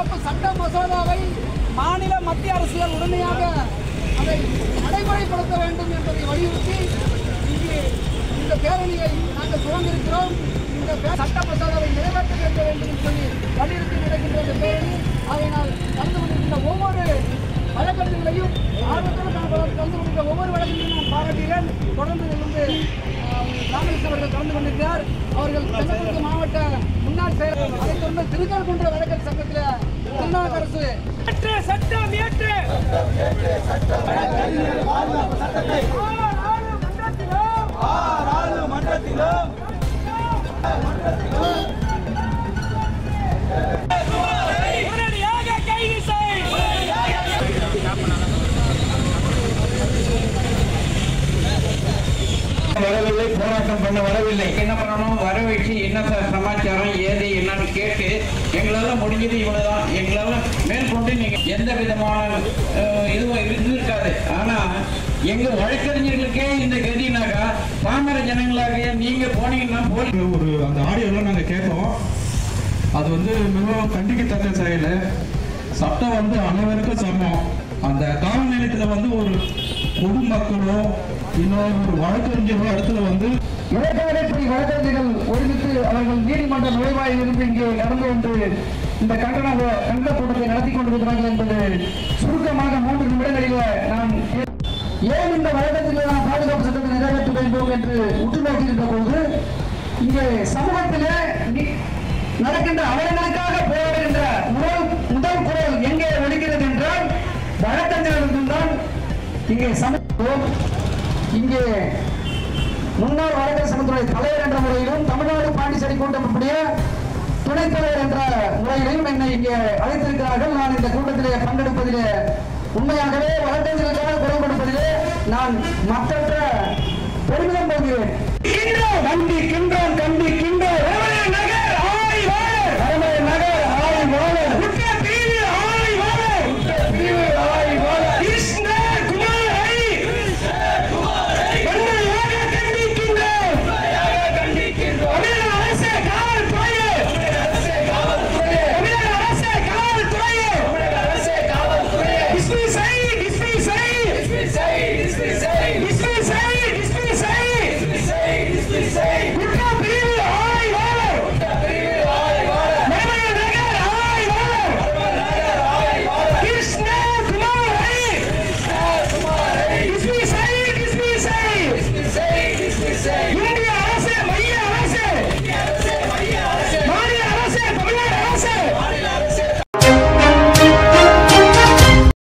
பாதுகாப்பு சட்ட மசோதாவை மாநில மத்திய அரசுகள் உடனடியாக அதை நடைமுறைப்படுத்த வேண்டும் என்பதை வலியுறுத்தி இங்கு இந்த பேரணியை நாங்கள் துவங்கியிருக்கிறோம். இந்த சட்ட மசோதாவை நிறைவேற்ற வேண்டும் என்று சொல்லி வலியுறுத்தி நடக்கின்ற இந்த பேரணி. அதனால் கலந்து கொண்டிருக்கின்ற ஒவ்வொரு வழக்கறிஞர்களையும் ஆர்வத்தோடு கலந்து கொண்டிருக்கிற ஒவ்வொரு வழக்கறிஞரையும் நான் பாராட்டுகிறேன். தொடர்ந்து இருந்து ராமகிருஷ்ணன் அவர்கள் கலந்து கொண்டிருக்கிறார். அவர்கள் தென்காசி மாவட்ட முன்னாள் செயலர். அதைத் தொடர்ந்து திருக்கல்குன்ற வழக்கறிஞர் சங்கத்தில் திருநாவுக்கரசு சட்டம் ஏற்று வரவில்லை, போராட்டம் பண்ண வரவில்லை. என்ன பண்ணணும், வர வச்சு என்ன சமாச்சாரம் ஏது என்னன்னு கேட்டு எங்களால முடிஞ்சது இவ்வளவுதான். எங்களால மேற்கொண்டு நீங்க எந்த விதமான இதுவும் இருந்திருக்காது. ஆனா எங்க வழக்கறிஞர்களுக்கே இந்த கதினாக்கா பாமர ஜனங்களாக நீங்க போனீங்கன்னா ஒரு அந்த ஆடியோலாம் நாங்க கேட்போம். அது மிகவும் கண்டிக்கத்தக்க செயல். சட்டம் அனைவருக்கும் சமம். அந்த காவல் நிலையத்தில் ஒரு பொதுமக்களோ இன்னொரு ஒரு வழக்கறிஞர்களோ இடத்துல இடைக்காலப்படி வழக்கறிஞர்கள் ஒருமித்து அவர்கள் நீதிமன்ற நுழைவாயில் இருந்து இங்கே நடந்து கொண்டு இந்த கண்டன கூட்டத்தை நடத்தி கொண்டிருக்கிறார்கள் என்பது சுருக்கமாக 3 நிமிடங்களில் நான் ஏன் இந்த வழக்கறிஞர்களான பாதுகாப்பு சட்டத்தை நிறைவேற்ற வேண்டும் என்று உற்று நோக்கியிருந்த போது இங்கே சமூகத்திலே நடக்கின்ற அவர்களுக்காக போராடுகின்ற முதல் குரல் எங்கே ஒலிக்கிறது என்றால் வழக்கறிஞர்கள் தான். இங்கே சமூகம் இங்கே முன்னாள் வழக்கறிஞர் சங்கத்துடைய தலைவர் என்ற முறையிலும் தமிழ்நாடு பாண்டிச்சேரி கூட்டமைப்புடைய துணைத் தலைவர் என்ற முறையிலும் என்னை இங்கே அழைத்திருக்கிறார்கள். நான் இந்த கூட்டத்திலே பங்கெடுப்பதிலே உண்மையாகவே வழக்கறிஞர்களுக்காக குரல் கொடுப்பதிலே நான் மற்ற பெருமிதம் கொள்கிறேன். கண்டிக்கின்றோம்